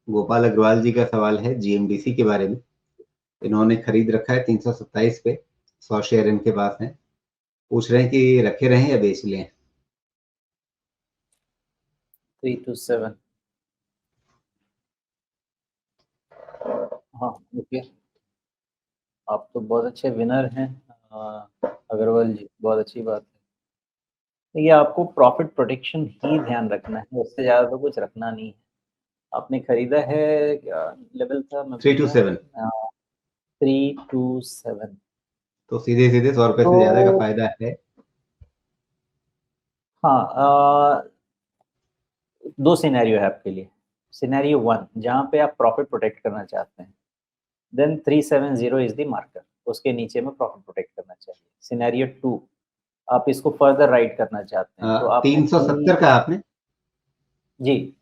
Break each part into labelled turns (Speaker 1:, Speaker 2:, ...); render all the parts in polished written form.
Speaker 1: गोपाल अग्रवाल जी का सवाल है जीएमडीसी के बारे में। इन्होंने खरीद रखा है 327 पे, 100 शेयर इनके पास हैं। पूछ रहे हैं कि रखे रहें या बेच लें।
Speaker 2: 327। हाँ ओके, आप तो बहुत अच्छे विनर हैं अग्रवाल जी, बहुत अच्छी बात है। ये आपको प्रॉफिट प्रोटेक्शन ही ध्यान रखना है, उससे ज़्यादा तो कुछ रखना नहीं है। आपने खरीदा है, क्या लेवल था मैं भूल गया।
Speaker 1: 327
Speaker 2: 327।
Speaker 1: तो सीधे सीधे 100 रुपए
Speaker 2: तो
Speaker 1: से ज्यादा का फायदा है।
Speaker 2: हाँ, दो सिनेरियो है आपके लिए। सिनेरियो 1 जहाँ पे आप प्रॉफिट प्रोटेक्ट करना चाहते हैं, देन 370 इज द मार्कर, उसके नीचे में प्रॉफिट प्रोटेक्ट करना चाहिए। सिनेरियो 2 आप इसको फर्दर राइड करना चाहते हैं, तो आपने
Speaker 1: 370 का आपने
Speaker 2: जी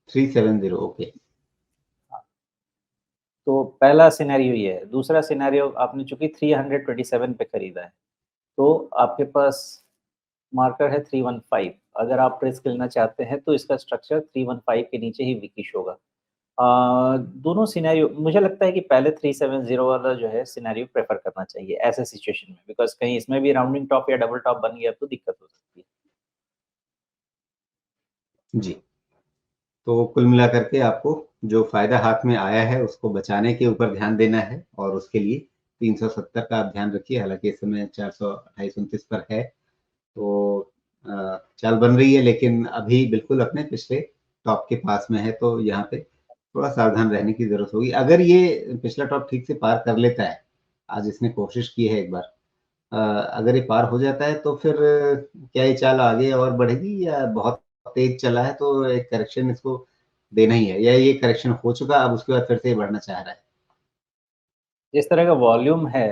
Speaker 1: 370 ओके।
Speaker 2: हाँ, तो पहला सिनेरियो ये है। दूसरा सिनेरियो, आपने चूंकि 327 पे खरीदा है, तो आपके पास मार्कर है 315। अगर आप रिस्क लेना चाहते हैं तो इसका स्ट्रक्चर 315 के नीचे ही विकिश होगा। दोनों सिनेरियो मुझे लगता है कि पहले 370 वाला जो है सिनेरियो प्रेफर करना चाहिए ऐसे सिचुएशन में, बिकॉज कहीं इसमें भी राउंडिंग टॉप या डबल टॉप बन गया तो दिक्कत हो सकती है।
Speaker 1: जी, तो कुल मिलाकर के आपको जो फायदा हाथ में आया है उसको बचाने के ऊपर ध्यान देना है, और उसके लिए 370 का आप ध्यान रखिए। हालांकि इस समय 428-29 पर है, तो चाल बन रही है, लेकिन अभी बिल्कुल अपने पिछले टॉप के पास में है, तो यहाँ पे थोड़ा सावधान रहने की जरूरत होगी। अगर ये पिछला टॉप ठीक से पार कर लेता है, आज इसने कोशिश की है एक बार, अगर ये पार हो जाता है तो फिर क्या ये चाल आगे और बढ़ेगी, या बहुत तेज चला है तो एक करेक्शन इसको देना ही है, या ये करेक्शन हो चुका अब उसके बाद फिर से ये बढ़ना चाह रहा है।
Speaker 2: जिस तरह का वॉल्यूम है,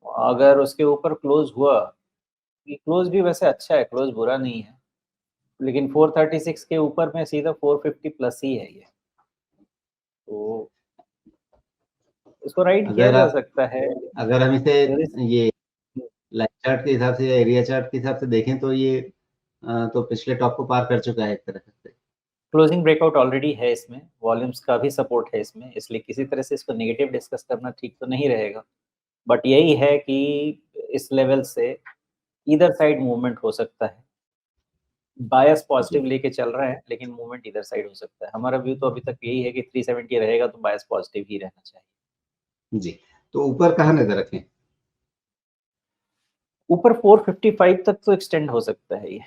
Speaker 2: अगर उसके ऊपर क्लोज हुआ, ये क्लोज भी वैसे अच्छा है, क्लोज बुरा नहीं है, लेकिन 436 के ऊपर में सीधा 450 प्लस ही है ये, तो इसको राइड किया
Speaker 1: अगर
Speaker 2: जा
Speaker 1: आप
Speaker 2: सकता है।
Speaker 1: अगर हम इसे
Speaker 2: रिस्क
Speaker 1: ये लाइन चार्ट के हिसाब से या एरिया चार्ट के हिसाब से देखें तो ये तो पिछले टॉप को पार कर चुका है एक तरह से।
Speaker 2: क्लोजिंग ब्रेकआउट ऑलरेडी है इसमें, वॉल्यूम्स का भी सपोर्ट है इसमें, इसलिए किसी तरह से इसको नेगेटिव डिस्कस करना ठीक तो नहीं रहेगा। बट यही है कि इस लेवल से इधर साइड मूवमेंट हो सकता है। बायस
Speaker 1: जी
Speaker 2: पॉजिटिव लेके चल रहा है, लेकिन मूवमेंट इधर साइड हो सकता है। हमारा व्यू तो अभी तक यही है कि 370 रहेगा तो बायस पॉजिटिव ही रहना चाहिए।
Speaker 1: जी, तो ऊपर कहाँ नजर रखें।
Speaker 2: ऊपर 455 तक तो एक्सटेंड हो सकता है ये।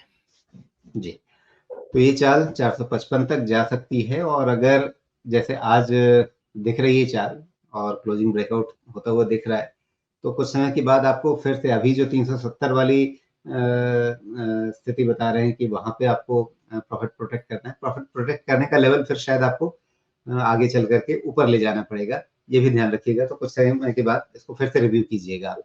Speaker 1: जी, तो ये चाल 455 तक जा सकती है, और अगर जैसे आज दिख रही है चाल और क्लोजिंग ब्रेकआउट होता हुआ दिख रहा है, तो कुछ समय के बाद आपको फिर से अभी जो 370 वाली स्थिति बता रहे हैं कि वहां पे आपको प्रॉफिट प्रोटेक्ट करना है, प्रॉफिट प्रोटेक्ट करने का लेवल फिर शायद आपको आगे चल करके ऊपर ले जाना पड़ेगा। ये भी ध्यान रखिएगा, तो कुछ समय के बाद इसको फिर से रिव्यू कीजिएगा।